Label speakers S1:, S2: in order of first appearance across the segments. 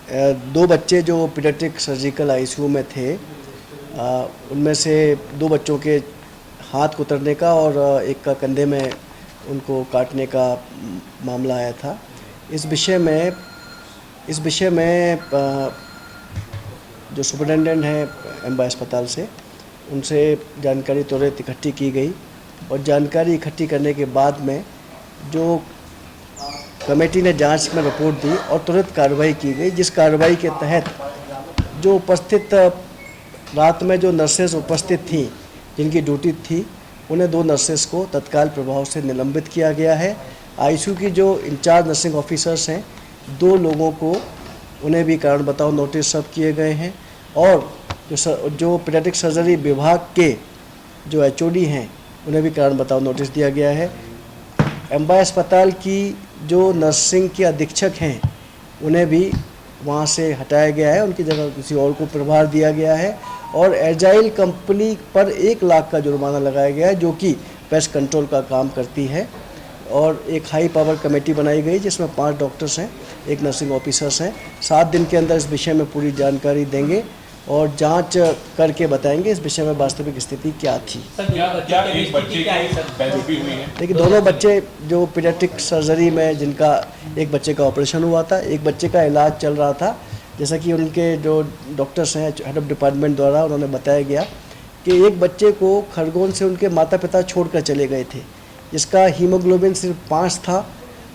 S1: दो बच्चे जो पीडियाट्रिक सर्जिकल आईसीयू में थे, उनमें से दो बच्चों के हाथ कुतरने का और एक का कंधे में उनको काटने का मामला आया था। इस विषय में जो सुपरिटेंडेंट हैं एमबाय अस्पताल से, उनसे जानकारी त्वरित इकट्ठी की गई और जानकारी इकट्ठी करने के बाद में जो कमेटी ने जांच में रिपोर्ट दी और तुरंत कार्रवाई की गई, जिस कार्रवाई के तहत जो उपस्थित रात में जो नर्सेज उपस्थित थीं, जिनकी ड्यूटी थी, उन्हें दो नर्सेज को तत्काल प्रभाव से निलंबित किया गया है। आईसीयू की जो इंचार्ज नर्सिंग ऑफिसर्स हैं, दो लोगों को उन्हें भी कारण बताओ नोटिस सर्व किए गए हैं और जो पीडियाट्रिक सर्जरी विभाग के जो एचओडी हैं, उन्हें भी कारण बताओ नोटिस दिया गया है। एमबाय अस्पताल की जो नर्सिंग के अधीक्षक हैं, उन्हें भी वहाँ से हटाया गया है, उनकी जगह किसी और को प्रभार दिया गया है और एजाइल कंपनी पर 1 लाख का जुर्माना लगाया गया है, जो कि पेस्ट कंट्रोल का काम करती है। और एक हाई पावर कमेटी बनाई गई जिसमें 5 डॉक्टर्स हैं, 1 नर्सिंग ऑफिसर्स हैं। 7 दिन के अंदर इस विषय में पूरी जानकारी देंगे और जांच करके बताएंगे इस विषय में वास्तविक स्थिति क्या थी। देखिए, दोनों बच्चे जो पीडियाट्रिक सर्जरी में, जिनका एक बच्चे का ऑपरेशन हुआ था, एक बच्चे का इलाज चल रहा था, जैसा कि उनके जो डॉक्टर्स हैं हेड ऑफ डिपार्टमेंट द्वारा उन्होंने बताया गया कि एक बच्चे को खरगोन से उनके माता पिता छोड़कर चले गए थे, जिसका हीमोग्लोबिन सिर्फ 5 था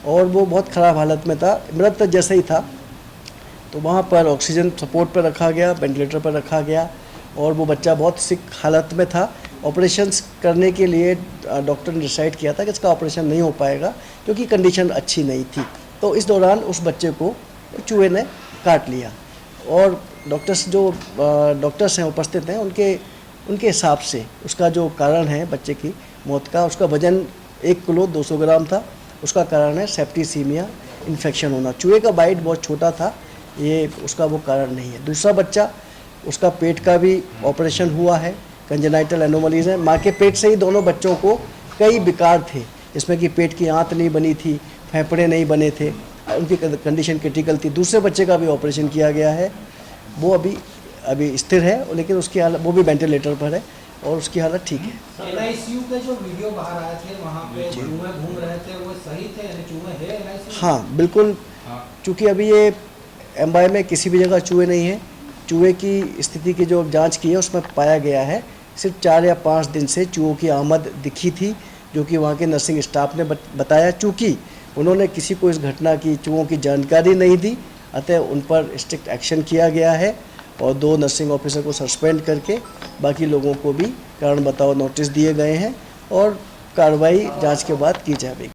S1: और वो बहुत ख़राब हालत में था, मृत जैसा ही था। तो वहाँ पर ऑक्सीजन सपोर्ट पर रखा गया, वेंटिलेटर पर रखा गया और वो बच्चा बहुत सिक हालत में था। ऑपरेशंस करने के लिए डॉक्टर ने डिसाइड किया था कि इसका ऑपरेशन नहीं हो पाएगा क्योंकि कंडीशन अच्छी नहीं थी। तो इस दौरान उस बच्चे को चूहे ने काट लिया और डॉक्टर्स हैं उपस्थित हैं, उनके हिसाब से उसका जो कारण है बच्चे की मौत का, उसका वज़न 1 किलो 200 ग्राम था। उसका कारण है सेप्टिसीमिया, इन्फेक्शन होना। चूहे का बाइट बहुत छोटा था, ये उसका वो कारण नहीं है। दूसरा बच्चा, उसका पेट का भी ऑपरेशन हुआ है, कंजेनाइटल एनोमलीज हैं। माँ के पेट से ही दोनों बच्चों को कई विकार थे, जिसमें कि पेट की आंत नहीं बनी थी, फेफड़े नहीं बने थे, उनकी कंडीशन क्रिटिकल थी। दूसरे बच्चे का भी ऑपरेशन किया गया है, वो अभी स्थिर है, लेकिन उसकी हालत, वो भी वेंटिलेटर पर है और उसकी हालत ठीक है।
S2: एनआईसीयू के जो वीडियो बाहर आए थे, वहाँ पे चूहे घूम रहे थे, वो सही थे? यानी चूहे हैं एनआईसीयू?
S1: हाँ, बिल्कुल। चूँकि अभी ये एमबाय में किसी भी जगह चूहे नहीं हैं। चूहे की स्थिति की जो जांच की है उसमें पाया गया है सिर्फ 4 या 5 दिन से चूहों की आमद दिखी थी, जो कि वहाँ के नर्सिंग स्टाफ ने बताया। चूँकि उन्होंने किसी को इस घटना की, चूहों की जानकारी नहीं दी, अतः उन पर स्ट्रिक्ट एक्शन किया गया है और 2 नर्सिंग ऑफिसर को सस्पेंड करके बाकी लोगों को भी कारण बताओ नोटिस दिए गए हैं और कार्रवाई जांच के बाद की जाएगी।